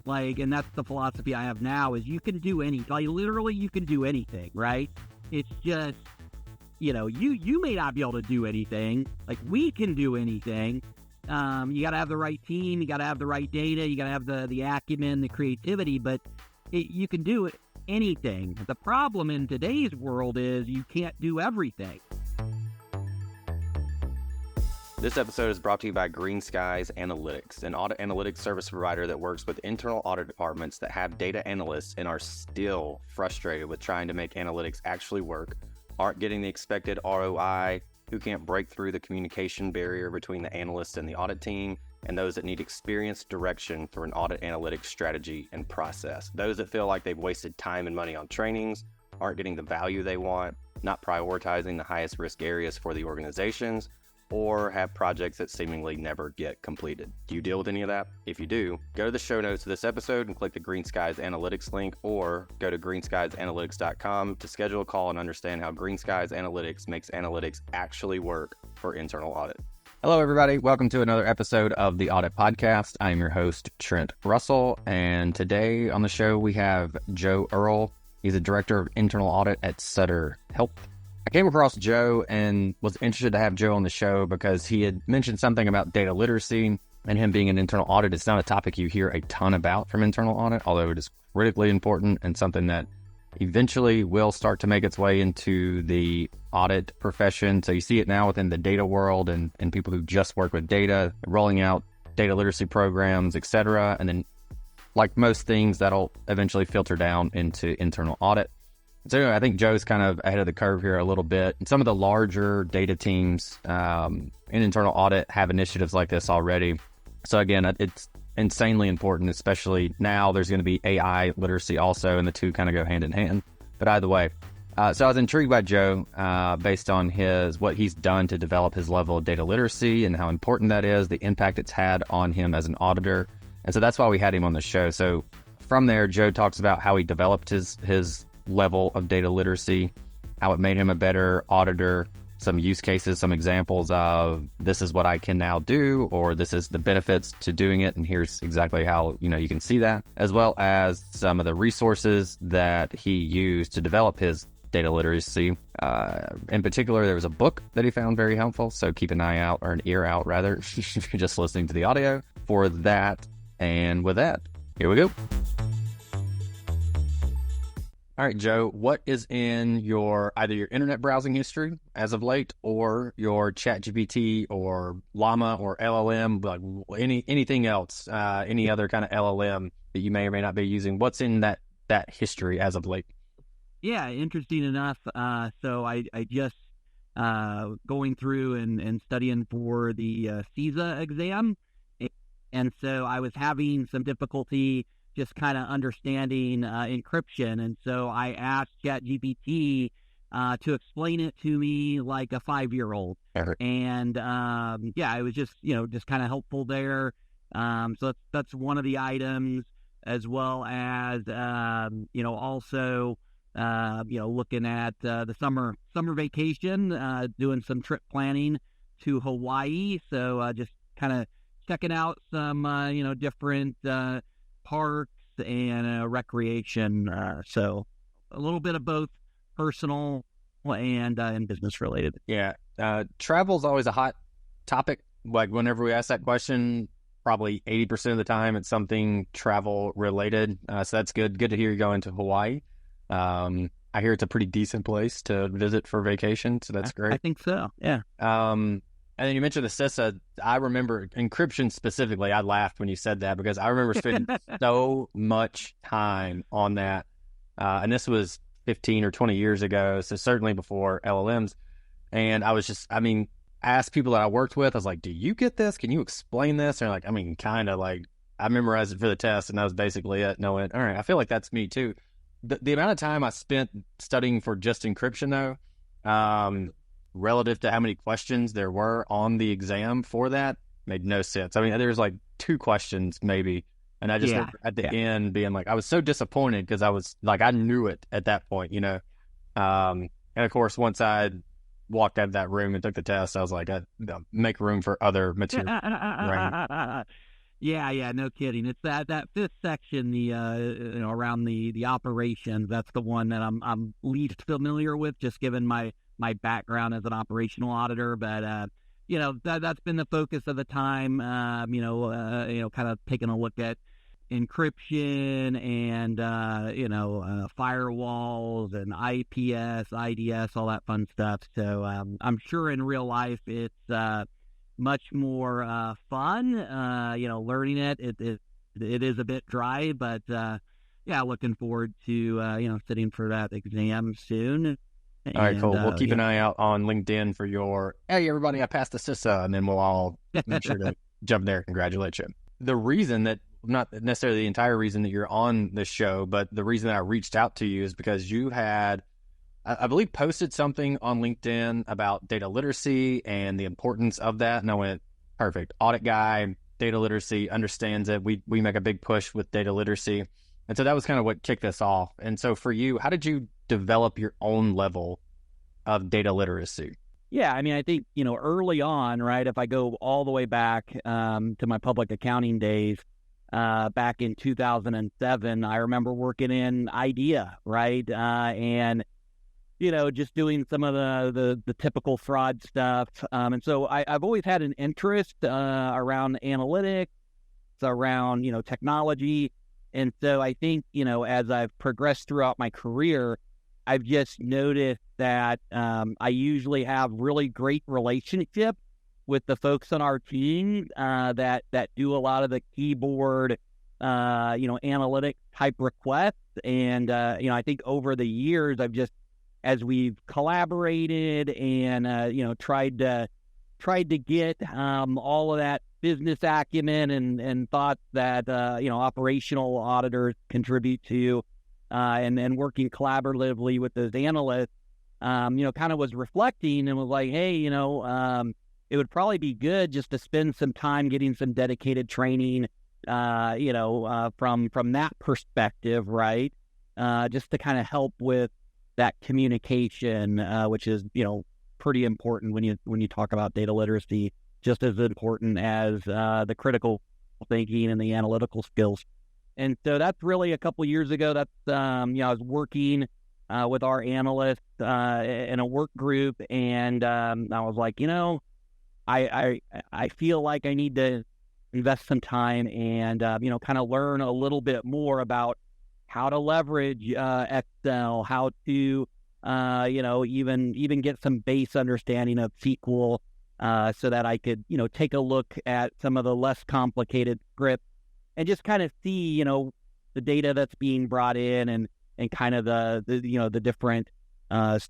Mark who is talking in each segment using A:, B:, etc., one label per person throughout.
A: Like, and that's the philosophy I have now is you can do literally you can do anything, right? It's just, you may not be able to do anything. Like, we can do anything. You got to have the right team. You got to have the right data. You got to have the acumen, the creativity, but you can do anything. The problem in today's world is you can't do everything.
B: This episode is brought to you by Greenskies Analytics, an audit analytics service provider that works with internal audit departments that have data analysts and are still frustrated with trying to make analytics actually work, aren't getting the expected ROI, who can't break through the communication barrier between the analysts and the audit team, and those that need experienced direction for an audit analytics strategy and process. Those that feel like they've wasted time and money on trainings, aren't getting the value they want, not prioritizing the highest risk areas for the organizations, or have projects that seemingly never get completed. Do you deal with any of that? If you do, go to the show notes of this episode and click the Greenskies Analytics link, or go to greenskiesanalytics.com to schedule a call and understand how Greenskies Analytics makes analytics actually work for internal audit. Hello, everybody. Welcome to another episode of the Audit Podcast. I am your host, Trent Russell, and today on the show we have Joe Earl. He's a director of internal audit at Sutter Health. I came across Joe and was interested to have Joe on the show because he had mentioned something about data literacy, and him being an internal audit. It's not a topic you hear a ton about from internal audit, although it is critically important and something that eventually will start to make its way into the audit profession. So you see it now within the data world and people who just work with data, rolling out data literacy programs, etc. And then, like most things, that'll eventually filter down into internal audit. So anyway, I think Joe's kind of ahead of the curve here a little bit. And some of the larger data teams in internal audit have initiatives like this already. So again, it's insanely important, especially now there's going to be AI literacy also, and the two kind of go hand in hand. But either way, so I was intrigued by Joe based on what he's done to develop his level of data literacy and how important that is, the impact it's had on him as an auditor. And so that's why we had him on the show. So from there, Joe talks about how he developed his level of data literacy, how it made him a better auditor, some use cases, some examples of this is what I can now do, or this is the benefits to doing it, and here's exactly how you can see that, as well as some of the resources that he used to develop his data literacy. In particular, there was a book that he found very helpful, so keep an eye out, or an ear out rather, if you're just listening to the audio for that. And with that, here we go. All right, Joe, what is in either your internet browsing history as of late, or your ChatGPT or Llama or LLM, like anything else, any other kind of LLM that you may or may not be using? What's in that history as of late?
A: Yeah, interesting enough. So I just going through and studying for the CISA exam, and so I was having some difficulty just kind of understanding encryption. And so I asked ChatGPT to explain it to me like a 5-year-old. And it was just kind of helpful there. So that's one of the items, as well as, also, looking at the summer vacation, doing some trip planning to Hawaii. So just kind of checking out some, different parks and recreation. So a little bit of both personal and business related. Yeah.
B: Travel is always a hot topic. Like whenever we ask that question, probably 80% of the time it's something travel related. So that's good. Good to hear you going to Hawaii. I hear it's a pretty decent place to visit for vacation. So that's great.
A: I think so. Yeah.
B: And then you mentioned the CISA. I remember encryption specifically. I laughed when you said that because I remember spending so much time on that. And this was 15 or 20 years ago, so certainly before LLMs. And I was asked people that I worked with, I was like, do you get this? Can you explain this? And they're like, kind of like, I memorized it for the test, and that was basically it. And I went, all right, I feel like that's me too. The amount of time I spent studying for just encryption, though, relative to how many questions there were on the exam for that, made no sense. There's like 2 questions maybe, and I just remember at the end being like, I was so disappointed because I was like, I knew it at that point, and of course once I walked out of that room and took the test, I was like, I make room for other material. Right.
A: Yeah, no kidding. It's that fifth section, around the operations. That's the one that I'm least familiar with, just given my background as an operational auditor. But that's been the focus of the time. Kind of taking a look at encryption and firewalls and IPS, IDS, all that fun stuff. So I'm sure in real life it's much more fun. Learning it is a bit dry, but yeah, looking forward to sitting for that exam soon.
B: All right,
A: And
B: cool. We'll keep an eye out on LinkedIn for your, hey, everybody, I passed the CISA, and then we'll all make sure to jump there. Congratulate you. The reason that, not necessarily the entire reason that you're on this show, but the reason that I reached out to you is because you had, I believe, posted something on LinkedIn about data literacy and the importance of that. And I went, perfect. Audit guy, data literacy, understands it. We make a big push with data literacy. And so that was kind of what kicked us off. And so for you, how did you develop your own level of data literacy?
A: Yeah, I mean, I think, early on, right, if I go all the way back to my public accounting days, back in 2007, I remember working in IDEA, right? And just doing some of the typical fraud stuff. And so I've always had an interest around analytics, around, technology. And so I think, as I've progressed throughout my career, I've just noticed that I usually have really great relationships with the folks on our team that do a lot of the keyboard, analytic type requests. And, I think over the years, as we've collaborated and, tried to get all of that business acumen and thoughts that, operational auditors contribute to, and then working collaboratively with those analysts, kind of was reflecting and was like, hey, it would probably be good just to spend some time getting some dedicated training, from that perspective, right? Just to kind of help with that communication, which is, pretty important when you talk about data literacy, just as important as the critical thinking and the analytical skills. And so that's really a couple of years ago. That's I was working with our analysts in a work group, and I was like, I feel like I need to invest some time and kind of learn a little bit more about how to leverage Excel, how to even get some base understanding of SQL, so that I could take a look at some of the less complicated scripts and just kind of see the data that's being brought in and kind of the different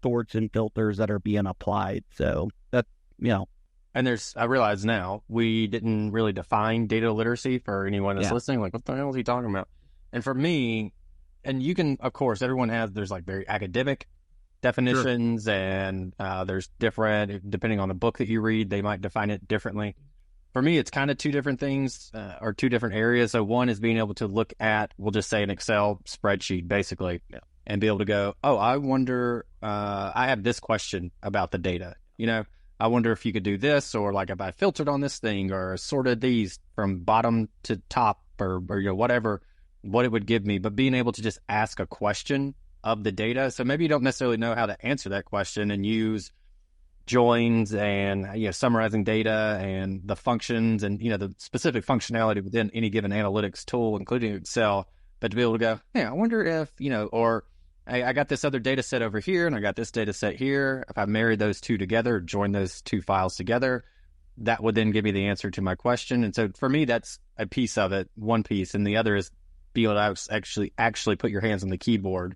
A: sorts and filters that are being applied. So that's
B: And I realize now we didn't really define data literacy for anyone that's listening. Like, what the hell is he talking about? And for me, and you can, of course, there's like very academic definitions, sure. And there's different, depending on the book that you read, they might define it differently. For me, it's kind of two different things or two different areas. So one is being able to look at, we'll just say an Excel spreadsheet, basically, and be able to go, oh, I wonder, I have this question about the data. I wonder if you could do this, or like if I filtered on this thing or sorted these from bottom to top or whatever, what it would give me. But being able to just ask a question of the data. So maybe you don't necessarily know how to answer that question and use joins and summarizing data and the functions and the specific functionality within any given analytics tool, including Excel. But to be able to go, hey, I wonder if or I got this other data set over here and I got this data set here. If I marry those two together, join those two files together, that would then give me the answer to my question. And so for me, that's a piece of it, one piece, and the other is be able to actually put your hands on the keyboard,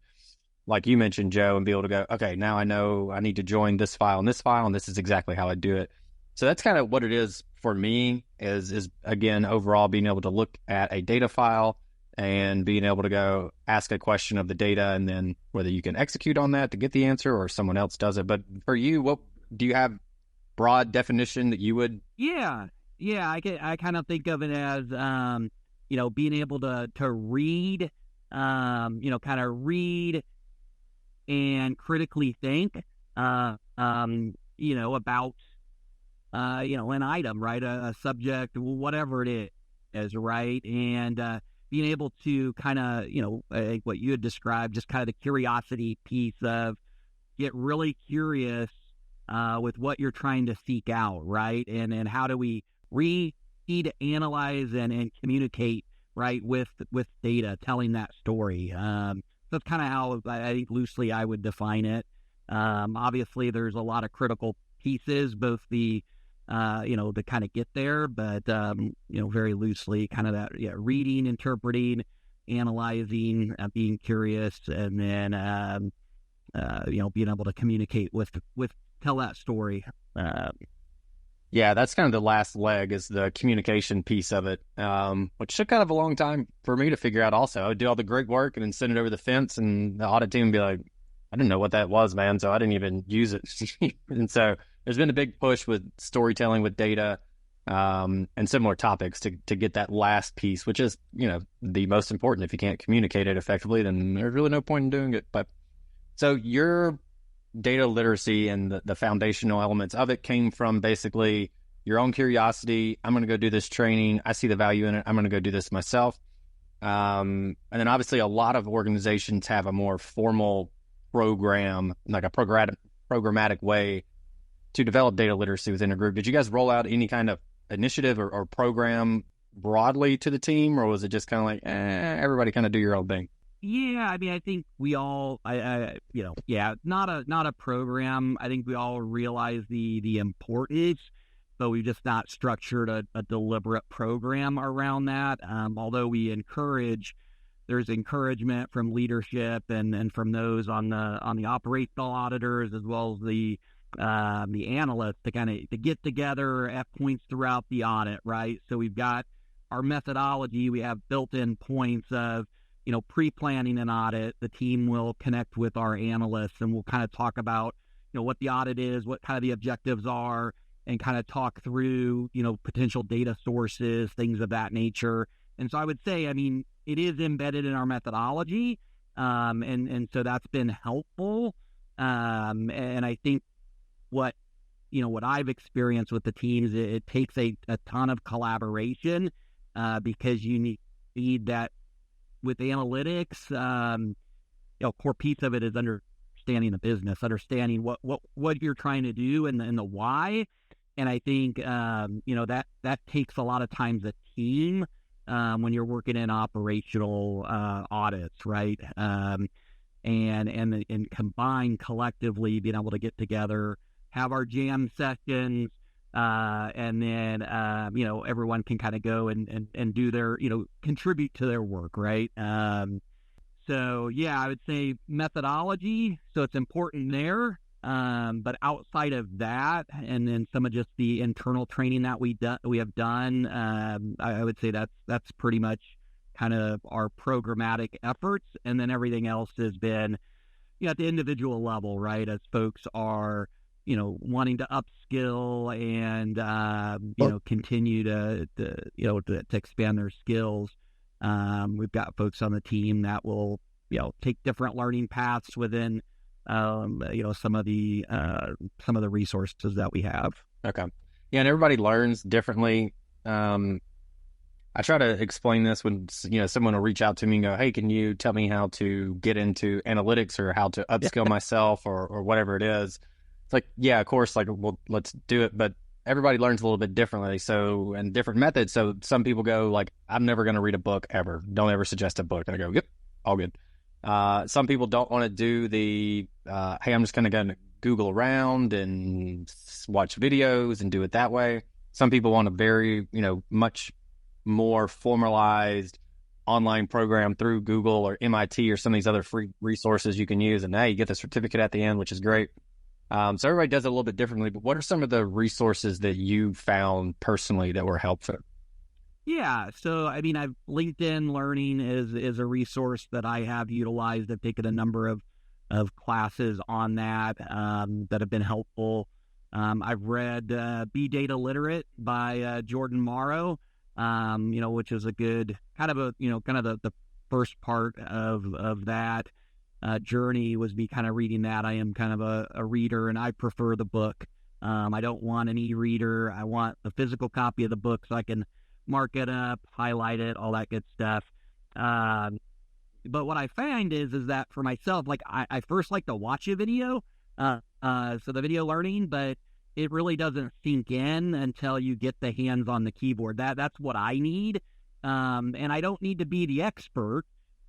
B: like you mentioned, Joe, and be able to go, okay, now I know I need to join this file, and this is exactly how I do it. So that's kind of what it is for me is again, overall being able to look at a data file and being able to go ask a question of the data, and then whether you can execute on that to get the answer or someone else does it. But for you, what do you have broad definition that you would?
A: Yeah. I kind of think of it as, being able to read, kind of read and critically think, about, an item, right? A subject, whatever it is. is, right? And being able to kind of, I think what you had described, just kind of the curiosity piece of get really curious with what you're trying to seek out, right? And how do we read, analyze, and communicate, right, with data, telling that story. So that's kind of how I think loosely I would define it. Obviously, there's a lot of critical pieces, both the to kind of get there, but very loosely, kind of that, reading, interpreting, analyzing, being curious, and then being able to communicate with tell that story.
B: Yeah, that's kind of the last leg, is the communication piece of it, which took kind of a long time for me to figure out also. I would do all the great work and then send it over the fence, and the audit team would be like, I didn't know what that was, man, so I didn't even use it. And so there's been a big push with storytelling, with data, and similar topics to get that last piece, which is, the most important. If you can't communicate it effectively, then there's really no point in doing it. But so your data literacy and the foundational elements of it came from basically your own curiosity. I'm going to go do this training. I see the value in it. I'm going to go do this myself. And then obviously a lot of organizations have a more formal program, like a programmatic way to develop data literacy within a group. Did you guys roll out any kind of initiative or program broadly to the team, or was it just kind of like, everybody kind of do your own thing?
A: Yeah, I mean, I think we all, not a program. I think we all realize the importance, but we've just not structured a deliberate program around that. Although there's encouragement from leadership and from those on the operational auditors, as well as the analysts, to get together at points throughout the audit, right? So we've got our methodology. We have built-in points of, pre-planning an audit. The team will connect with our analysts, and we'll kind of talk about, what the audit is, what kind of the objectives are, and kind of talk through, potential data sources, things of that nature. And so I would say, I mean, it is embedded in our methodology, and so that's been helpful. And I think what I've experienced with the teams, it takes a ton of collaboration, because you need that. With analytics, core piece of it is understanding the business, understanding what you're trying to do and the why. And I think, that takes a lot of times a team when you're working in operational audits, right? And combine collectively, being able to get together, have our jam sessions, and then, everyone can kind of go and do their, contribute to their work, right? So, yeah, I would say methodology, so it's important there. But outside of that, and then some of just the internal training that we have done, I would say that's pretty much kind of our programmatic efforts. And then everything else has been, at the individual level, right? As folks are, wanting to upskill and, continue to expand their skills. We've got folks on the team that will, take different learning paths within, some of the resources that we have.
B: Okay. Yeah. And everybody learns differently. I try to explain this when, someone will reach out to me and go, hey, can you tell me how to get into analytics or how to upskill myself or whatever it is? It's like, yeah, of course, like, well, let's do it. But everybody learns a little bit differently. So, and different methods. So some people go like, I'm never going to read a book ever. Don't ever suggest a book. And I go, yep, all good. Some people don't want to do the, hey, I'm just going to Google around and watch videos and do it that way. Some people want a very, much more formalized online program through Google or MIT or some of these other free resources you can use. And hey, you get the certificate at the end, which is great. So everybody does it a little bit differently, but what are some of the resources that you found personally that were helpful?
A: Yeah. So, I mean, LinkedIn Learning is a resource that I have utilized. I've taken a number of classes on that, that have been helpful. I've read, Be Data Literate by, Jordan Morrow, which is a good kind of the first part of that journey was me kind of reading that. I am kind of a reader, and I prefer the book. I don't want an e-reader. I want the physical copy of the book so I can mark it up, highlight it, all that good stuff. But what I find is that for myself, like I first like to watch a video, so the video learning, but it really doesn't sink in until you get the hands on the keyboard. That's what I need. And I don't need to be the expert,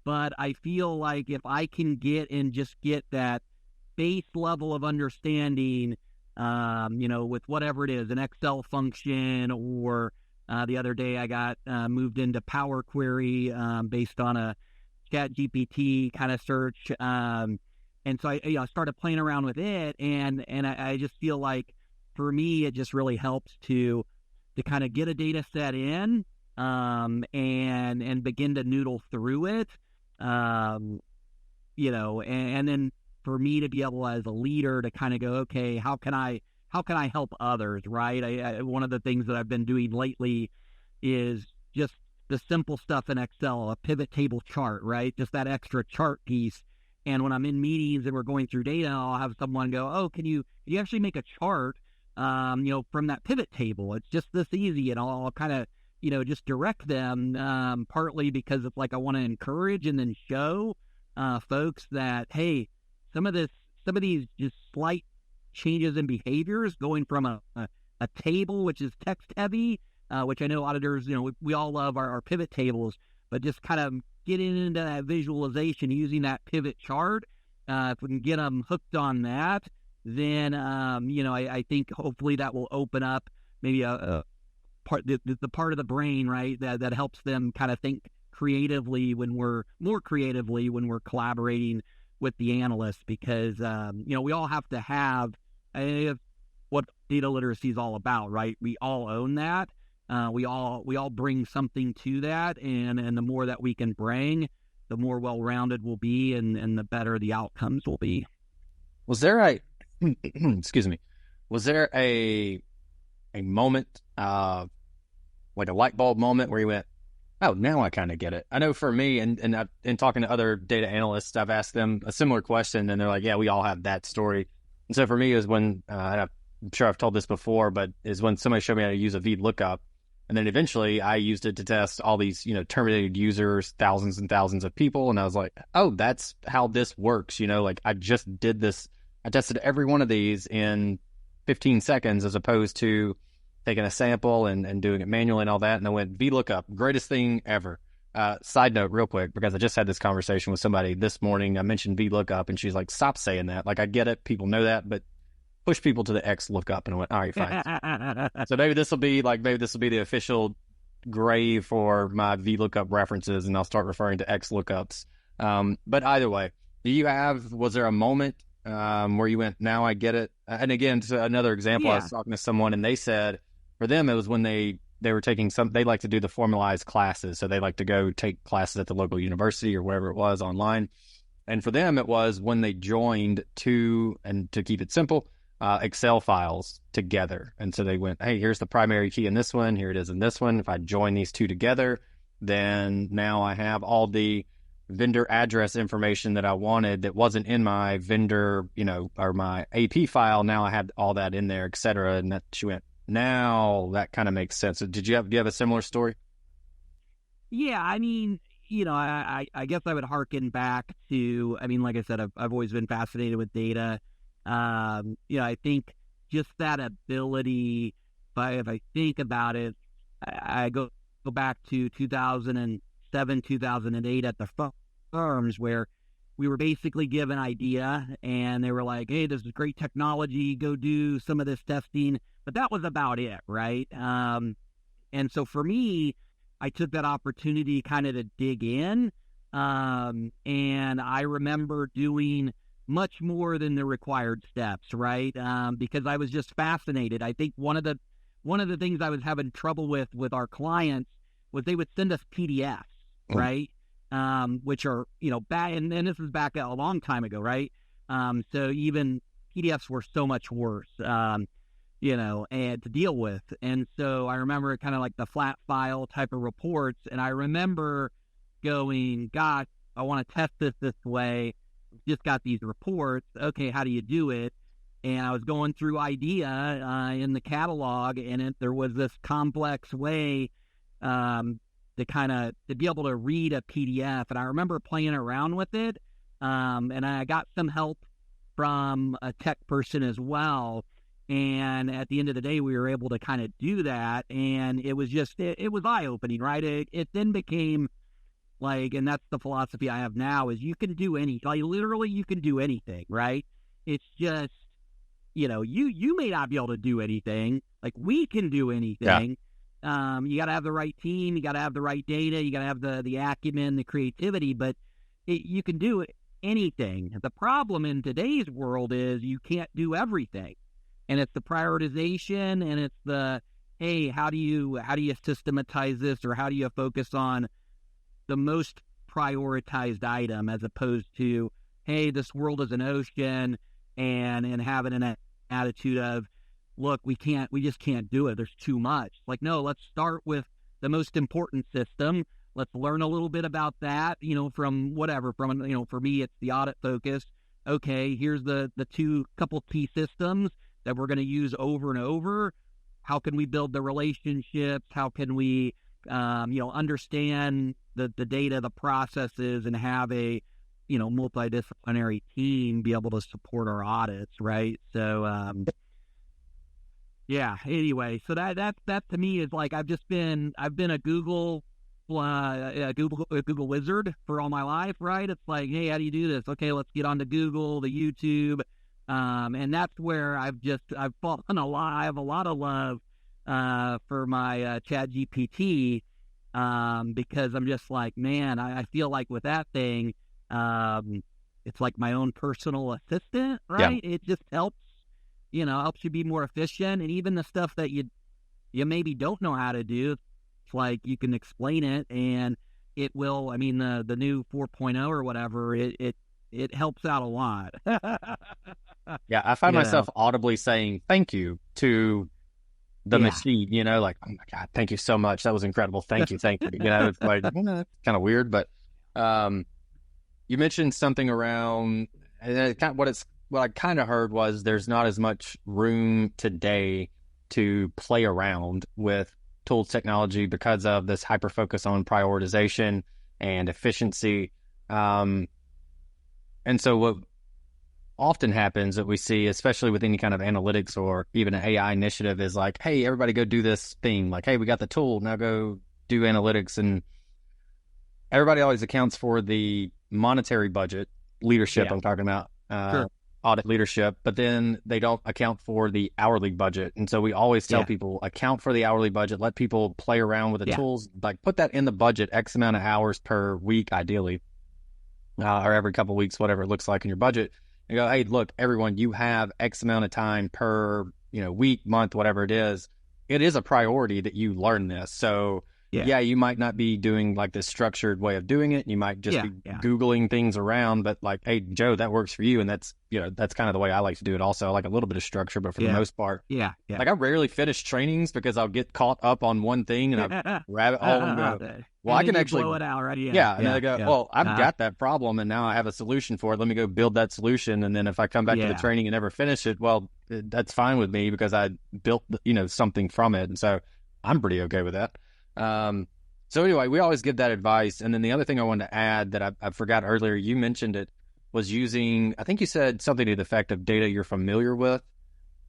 A: but I feel like if I can just get that base level of understanding, with whatever it is, an Excel function, or the other day I got moved into Power Query based on a ChatGPT kind of search. And so I started playing around with it, and I just feel like for me, it just really helps to kind of get a data set in, and begin to noodle through it, and then for me to be able as a leader to kind of go, okay, how can I help others, right? One of the things that I've been doing lately is just the simple stuff in Excel, a pivot table chart, right? Just that extra chart piece. And when I'm in meetings and we're going through data, I'll have someone go, oh, can you actually make a chart, from that pivot table? It's just this easy. And I'll kind of, just direct them, partly because it's like I want to encourage and then show folks that, hey, some of these just slight changes in behaviors going from a table, which is text heavy, which I know auditors, we all love our pivot tables, but just kind of getting into that visualization using that pivot chart. If we can get them hooked on that, then, I think hopefully that will open up maybe a part, the part of the brain, right, that helps them kind of think creatively when we're collaborating with the analysts, because, we all have to have what data literacy is all about, right? We all own that. We all bring something to that, and the more that we can bring, the more well-rounded we'll be, and the better the outcomes will be.
B: Was there a excuse me? Was there a moment, like a light bulb moment, where you went, oh, now I kind of get it? I know for me, and in talking to other data analysts, I've asked them a similar question, and they're like, yeah, we all have that story. And so for me, it was when, and I'm sure I've told this before, but is when somebody showed me how to use a VLOOKUP. And then eventually I used it to test all these, terminated users, thousands and thousands of people. And I was like, oh, that's how this works. Like I just did this. I tested every one of these in 15 seconds as opposed to taking a sample and doing it manually and all that. And I went, VLOOKUP, greatest thing ever. Side note real quick, because I just had this conversation with somebody this morning. I mentioned VLOOKUP and she's like, stop saying that. Like, I get it. People know that, but push people to the X lookup. And I went, all right, fine. So maybe this will be the official grave for my VLOOKUP references, and I'll start referring to X lookups. But either way, was there a moment where you went, now I get it? And again, to another example, I was talking to someone and they said for them, it was when they were taking they like to do the formalized classes. So they like to go take classes at the local university or wherever it was online. And for them, it was when they joined to keep it simple, Excel files together. And so they went, hey, here's the primary key in this one. Here it is in this one. If I join these two together, then now I have all the vendor address information that I wanted that wasn't in my vendor, or my AP file. Now I have all that in there, et cetera. And that she went, now that kind of makes sense. So do you have a similar story?
A: Yeah, I mean, I guess I would hearken back to, like I said, I've always been fascinated with data. I think just that ability, if I think about it, I go back to 2007, 2008 at the firms where we were basically given an idea and they were like, hey, this is great technology, go do some of this testing. But that was about it, right? And so for me, I took that opportunity kind of to dig in. And I remember doing much more than the required steps, right? Because I was just fascinated. I think one of the things I was having trouble with our clients was they would send us PDFs, right? Which are, bad. And this is back a long time ago, right? So even PDFs were so much worse, and to deal with. And so I remember kind of like the flat file type of reports. And I remember going, gosh, I want to test this way. Just got these reports. Okay, how do you do it? And I was going through IDEA in the catalog, and there was this complex way to be able to read a PDF. And I remember playing around with it. And I got some help from a tech person as well. And at the end of the day, we were able to kind of do that. And it was just, it was eye-opening, right? It then became like, and that's the philosophy I have now, is you can do literally you can do anything, right? It's just, you may not be able to do anything. Like, we can do anything. Yeah. You got to have the right team. You got to have the right data. You got to have the acumen, the creativity, but you can do anything. The problem in today's world is you can't do everything. And it's the prioritization, and it's the, hey, how do you systematize this, or how do you focus on the most prioritized item, as opposed to, hey, this world is an ocean, and having an attitude of, look, we just can't do it. There's too much. Like, no, let's start with the most important system. Let's learn a little bit about that, from whatever, for me, it's the audit focus. Okay, here's the couple key systems that we're going to use over and over. How can we build the relationships? How can we, understand the data, the processes, and have a, multidisciplinary team be able to support our audits, right? So, yeah. Anyway, so that to me is like, I've been a Google wizard for all my life, right? It's like, hey, how do you do this? Okay, let's get on to Google, the YouTube. And that's where I've fallen a lot. I have a lot of love for my ChatGPT, because I'm just like, man, I feel like with that thing, it's like my own personal assistant, right? Yeah. It just helps you be more efficient, and even the stuff that you maybe don't know how to do, it's like you can explain it, and it will. I mean, the new 4.0 or whatever, it helps out a lot.
B: Yeah, I find myself audibly saying thank you to the machine, like, oh my God, thank you so much. That was incredible. Thank you. Thank you. It's like, kind of weird, but you mentioned something around, and what I kind of heard was there's not as much room today to play around with tools, technology, because of this hyper focus on prioritization and efficiency. And so what often happens that we see, especially with any kind of analytics or even an AI initiative, is like, hey, everybody go do this thing. Like, hey, we got the tool, now go do analytics. And everybody always accounts for the monetary budget, leadership. I'm talking about sure. Audit leadership, but then they don't account for the hourly budget. And so we always tell people, account for the hourly budget, let people play around with the tools, like put that in the budget, X amount of hours per week, ideally, or every couple of weeks, whatever it looks like in your budget. And go, hey, look, everyone, you have X amount of time per, week, month, whatever it is. It is a priority that you learn this. So you might not be doing like this structured way of doing it. You might just be Googling things around, but like, hey, Joe, that works for you. And that's, that's kind of the way I like to do it also. I like a little bit of structure, but for the most part, like I rarely finish trainings because I'll get caught up on one thing and I'll rabbit hole and go, well, I can actually
A: blow it out, right?
B: And then I go, well, I've got that problem and now I have a solution for it. Let me go build that solution. And then if I come back to the training and never finish it, well, that's fine with me because I built, something from it. And so I'm pretty okay with that. So anyway, we always give that advice. And then the other thing I wanted to add that I forgot earlier, you mentioned it, was using, I think you said something to the effect of data you're familiar with.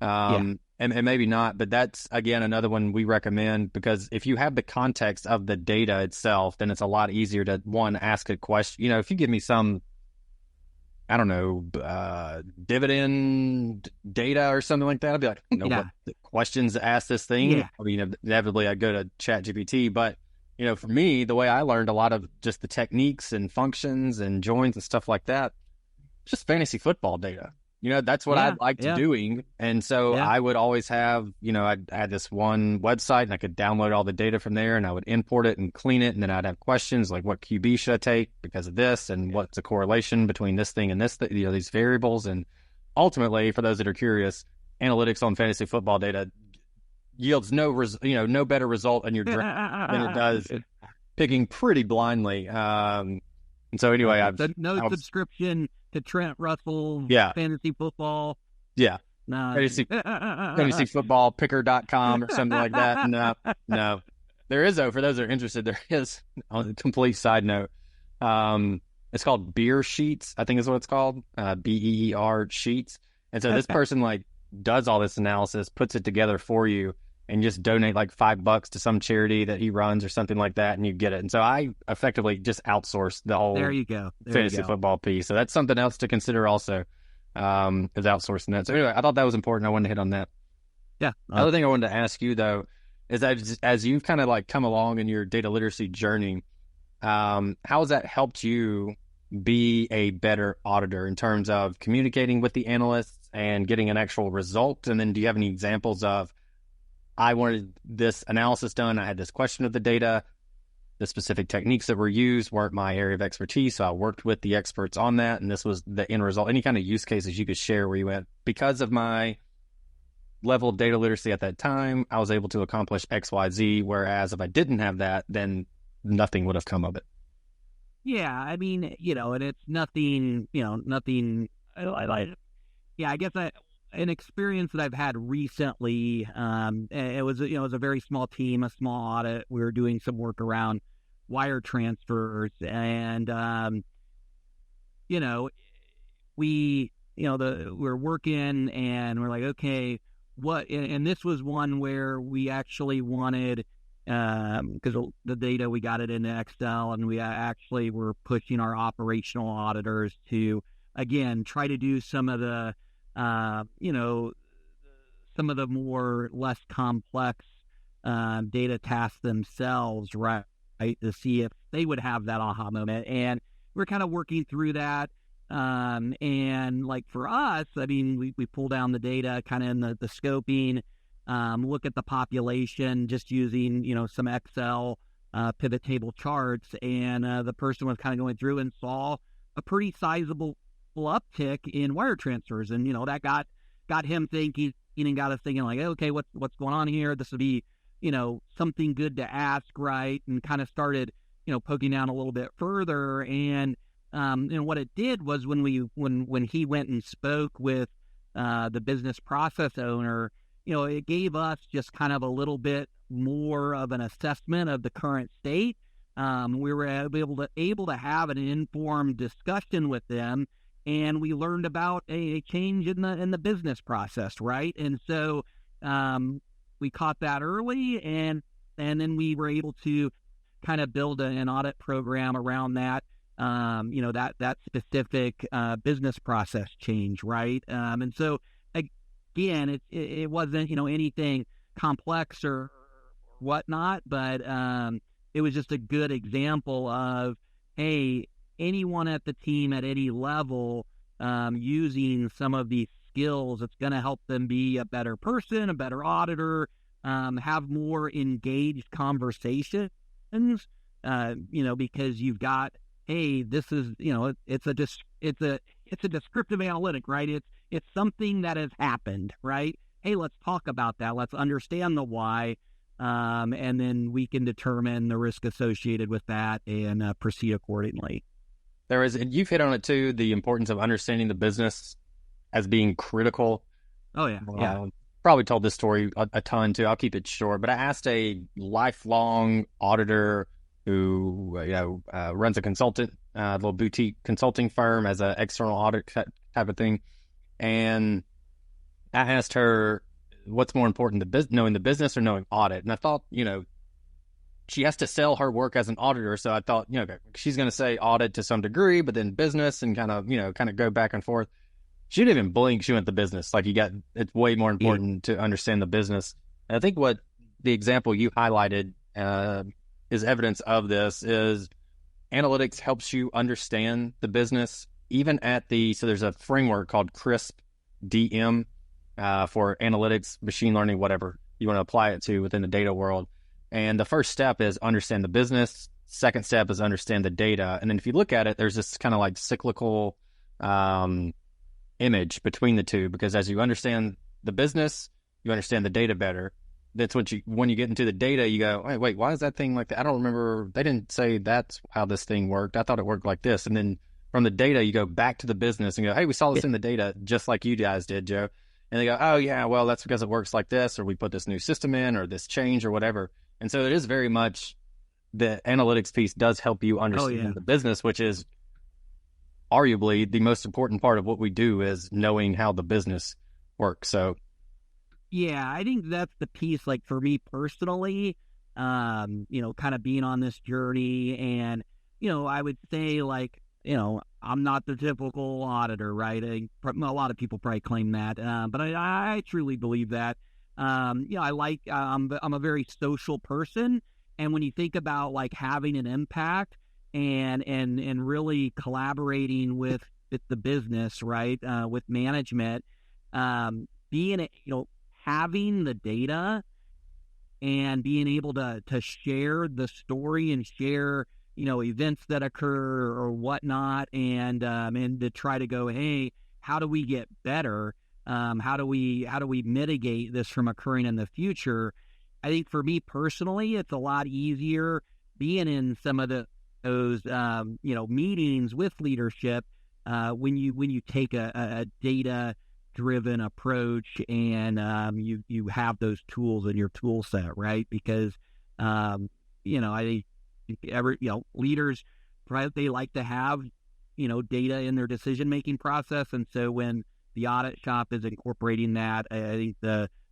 B: And maybe not, but that's, again, another one we recommend, because if you have the context of the data itself, then it's a lot easier to, one, ask a question. If you give me some, I don't know, dividend data or something like that, I'd be like, I don't know what the questions to ask this thing. I mean, inevitably I'd go to ChatGPT, but, for me, the way I learned a lot of just the techniques and functions and joins and stuff like that, just fantasy football data. That's what I liked doing. And so I would always have, I'd add this one website and I could download all the data from there and I would import it and clean it. And then I'd have questions like, what QB should I take because of this? And what's the correlation between this thing and this, these variables? And ultimately, for those that are curious, analytics on fantasy football data yields no better result in your draft than it does picking pretty blindly. And so anyway,
A: subscription to Trent Russell, fantasy football.
B: Fantasy football picker.com or something like that. No. There is, though, for those that are interested, there is, on a complete side note, it's called Beer Sheets, I think is what it's called, BEER Sheets. And so this
A: Okay.
B: person like does all this analysis, puts it together for you, and just donate like $5 to some charity that he runs or something like that, and you get it. And so I effectively just outsourced the
A: There
B: whole
A: you go. There you
B: fantasy
A: go.
B: football piece. So that's something else to consider also, is outsourcing that. So anyway, I thought that was important. I wanted to hit on that.
A: Yeah.
B: Other thing I wanted to ask you though is that as you've kind of like come along in your data literacy journey, how has that helped you be a better auditor in terms of communicating with the analysts and getting an actual result? And then do you have any examples of, I wanted this analysis done, I had this question of the data, the specific techniques that were used weren't my area of expertise, so I worked with the experts on that, and this was the end result? Any kind of use cases you could share where you went, because of my level of data literacy at that time, I was able to accomplish X, Y, Z, whereas if I didn't have that, then nothing would have come of it.
A: Yeah. I mean, and it's nothing, nothing. Yeah, I guess an experience that I've had recently. It was, it was a very small team, a small audit. We were doing some work around wire transfers, and you know, we, we're working, and we're like, okay, what? And this was one where we actually wanted, because the data, we got it into Excel, and we actually were pushing our operational auditors to, again, try to do some of the, some of the more less complex data tasks themselves, right? To see if they would have that aha moment. And we're kind of working through that. And like for us, I mean, we pull down the data kind of in the scoping, look at the population just using, some Excel pivot table charts. And the person was kind of going through and saw a pretty sizable uptick in wire transfers. And, that got him thinking and got us thinking like, okay, what's going on here? This would be, something good to ask, right? And kind of started, poking down a little bit further. And what it did was when he went and spoke with the business process owner, it gave us just kind of a little bit more of an assessment of the current state. We were able to have an informed discussion with them, and we learned about a change in the business process, right? And so we caught that early, and then we were able to kind of build an audit program around that. That specific business process change, right? And so again, it wasn't anything complex or whatnot, but it was just a good example of, hey, anyone at the team at any level using some of these skills, it's going to help them be a better person, a better auditor, have more engaged conversations, because you've got, hey, this is, it's a descriptive analytic, right? It's something that has happened, right? Hey, let's talk about that. Let's understand the why, and then we can determine the risk associated with that and proceed accordingly.
B: And you've hit on it too, the importance of understanding the business as being critical.
A: Oh yeah, yeah.
B: Probably told this story a ton too. I'll keep it short, but I asked a lifelong auditor who runs a little boutique consulting firm as an external audit type of thing, and I asked her, what's more important, knowing the business or knowing audit? And I thought, she has to sell her work as an auditor, so I thought, she's going to say audit to some degree, but then business, and kind of go back and forth. She didn't even blink. She went to business. Like, it's way more important to understand the business. And I think what the example you highlighted is evidence of this is analytics helps you understand the business, even so there's a framework called CRISP DM for analytics, machine learning, whatever you want to apply it to within the data world. And the first step is understand the business. Second step is understand the data. And then if you look at it, there's this kind of like cyclical image between the two, because as you understand the business, you understand the data better. That's when you get into the data, you go, wait, why is that thing like that? I don't remember. They didn't say that's how this thing worked. I thought it worked like this. And then from the data, you go back to the business and go, hey, we saw this in the data, just like you guys did, Joe. And they go, oh yeah, well, that's because it works like this, or we put this new system in, or this change, or whatever. And so it is very much the analytics piece does help you
A: Oh yeah.
B: understand the business, which is arguably the most important part of what we do is knowing how the business works. So
A: Yeah, I think that's the piece, like for me personally, kind of being on this journey. And, I would say like, I'm not the typical auditor, right? A lot of people probably claim that, but I truly believe that. I'm a very social person. And when you think about like having an impact and really collaborating with the business, right? With management, being, having the data and being able to share the story and share events that occur or whatnot, and to try to go, hey, how do we get better, how do we mitigate this from occurring in the future. I think for me personally it's a lot easier being in some of those meetings with leadership, when you take a data driven approach, and you have those tools in your tool set, right? Because I think leaders, right, they like to have data in their decision making process, and so when the audit shop is incorporating that, I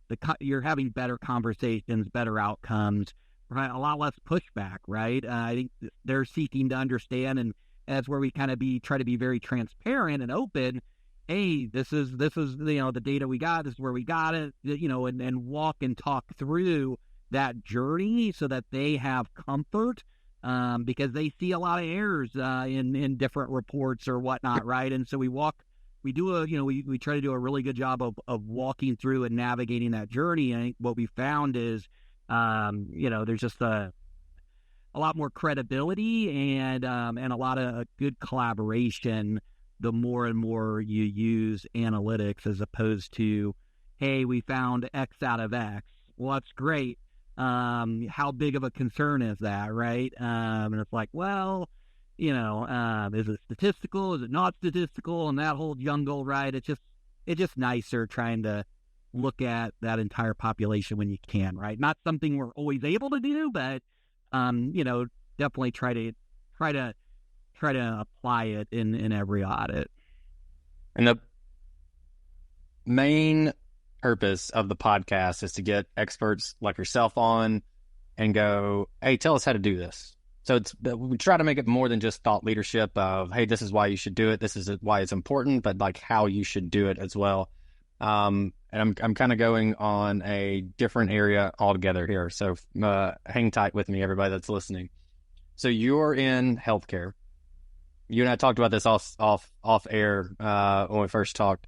A: think you're having better conversations, better outcomes, right? A lot less pushback, right? I think they're seeking to understand, and that's where we kind of try to be very transparent and open. Hey, this is the data we got. This is where we got it. And walk and talk through that journey so that they have comfort, because they see a lot of errors in different reports or whatnot, right? And so we try to do a really good job of walking through and navigating that journey. And I think what we found is, there's just a lot more credibility and a lot of good collaboration the more and more you use analytics, as opposed to, hey, we found X out of X. Well, that's great. How big of a concern is that, right? And it's like, well, is it statistical? Is it not statistical? And that whole jungle, right? It's just nicer trying to look at that entire population when you can, right? Not something we're always able to do, but definitely try to apply it in every audit.
B: and the main purpose of the podcast is to get experts like yourself on and go, hey, tell us how to do this. So we try to make it more than just thought leadership of, hey, this is why you should do it. This is why it's important, but like how you should do it as well. And I'm kind of going on a different area altogether here. So hang tight with me, everybody that's listening. So you're in healthcare. You and I talked about this off air when we first talked.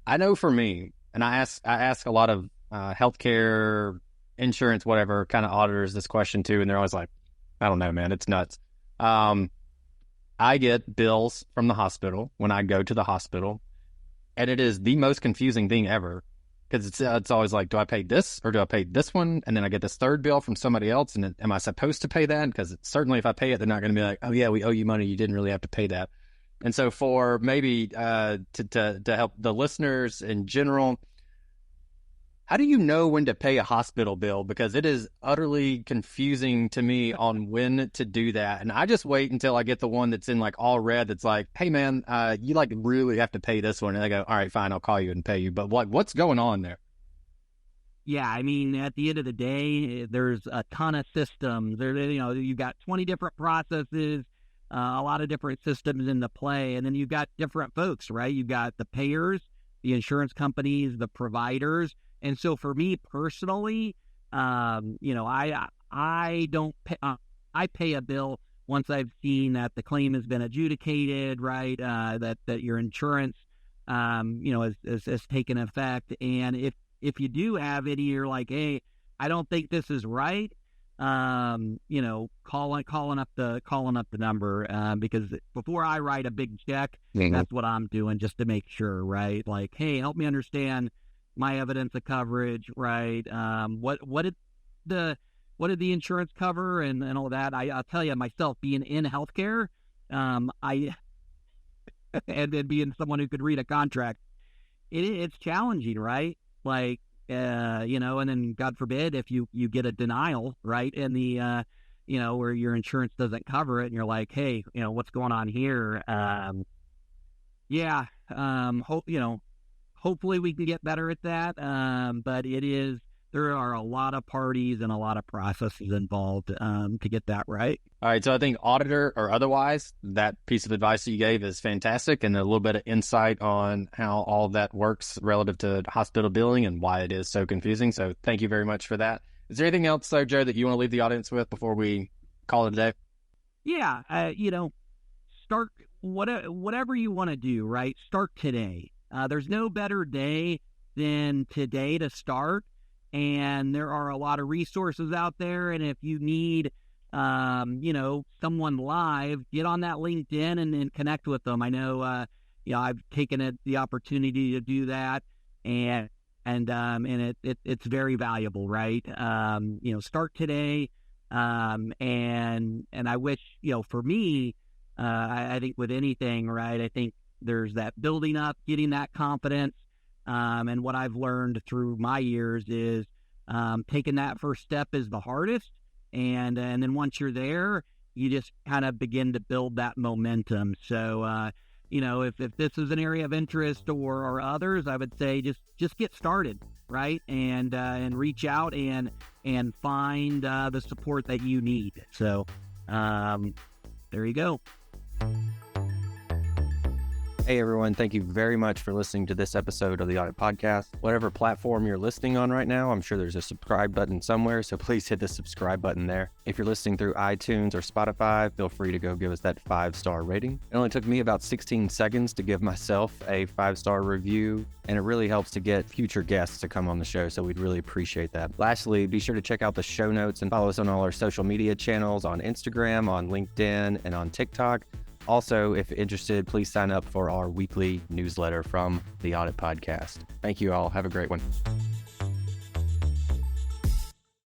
B: I know for me, and I ask a lot of healthcare, insurance, whatever kind of auditors this question too, and they're always like, I don't know, man, it's nuts. I get bills from the hospital when I go to the hospital, and it is the most confusing thing ever, because it's always like, do I pay this or do I pay this one? And then I get this third bill from somebody else, and am I supposed to pay that? Because certainly if I pay it, they're not going to be like, oh yeah, we owe you money, you didn't really have to pay that. And so for maybe to help the listeners in general, how do you know when to pay a hospital bill? Because it is utterly confusing to me on when to do that. And I just wait until I get the one that's in like all red that's like, hey man, you like really have to pay this one. And I go, all right, fine, I'll call you and pay you. But what's going on there?
A: Yeah, I mean, at the end of the day, there's a ton of systems. You've got 20 different processes, a lot of different systems into play, and then you've got different folks, right? You've got the payers, the insurance companies, the providers. And so for me personally, I don't pay, I pay a bill once I've seen that the claim has been adjudicated, right? That your insurance, has taken effect. And if you do have it, you're like, hey, I don't think this is right. Calling up the number, because before I write a big check, that's what I'm doing, just to make sure, right? Like, hey, help me understand my evidence of coverage, right? What did the insurance cover and all that? I'll tell you, myself being in healthcare, I and then being someone who could read a contract, it's challenging, right? Like, and then God forbid if you get a denial, right, in the where your insurance doesn't cover it, and you're like, hey, what's going on here? Hopefully we can get better at that. But there are a lot of parties and a lot of processes involved to get that right.
B: All right. So I think auditor or otherwise, that piece of advice that you gave is fantastic, and a little bit of insight on how all that works relative to hospital billing and why it is so confusing. So thank you very much for that. Is there anything else, though, Joe, that you want to leave the audience with before we call it a day?
A: Yeah. Start whatever you want to do, right? Start today. There's no better day than today to start. And there are a lot of resources out there. And if you need, someone live, get on that LinkedIn and connect with them. I know, I've taken the opportunity to do that, and it's very valuable, right? Start today. And I wish, for me, I think with anything, right, I think there's that building up, getting that confidence. And what I've learned through my years is taking that first step is the hardest. And then once you're there, you just kind of begin to build that momentum. So, if this is an area of interest or others, I would say just get started, right? And reach out and find the support that you need. So there you go.
B: Hey everyone, thank you very much for listening to this episode of the Audit Podcast. Whatever platform you're listening on right now, I'm sure there's a subscribe button somewhere, so please hit the subscribe button there. If you're listening through iTunes or Spotify, feel free to go give us that 5-star rating. It only took me about 16 seconds to give myself a 5-star review, and it really helps to get future guests to come on the show, so we'd really appreciate that. Lastly, be sure to check out the show notes and follow us on all our social media channels on Instagram, on LinkedIn, and on TikTok. Also, if interested, please sign up for our weekly newsletter from the Audit Podcast. Thank you all. Have a great one.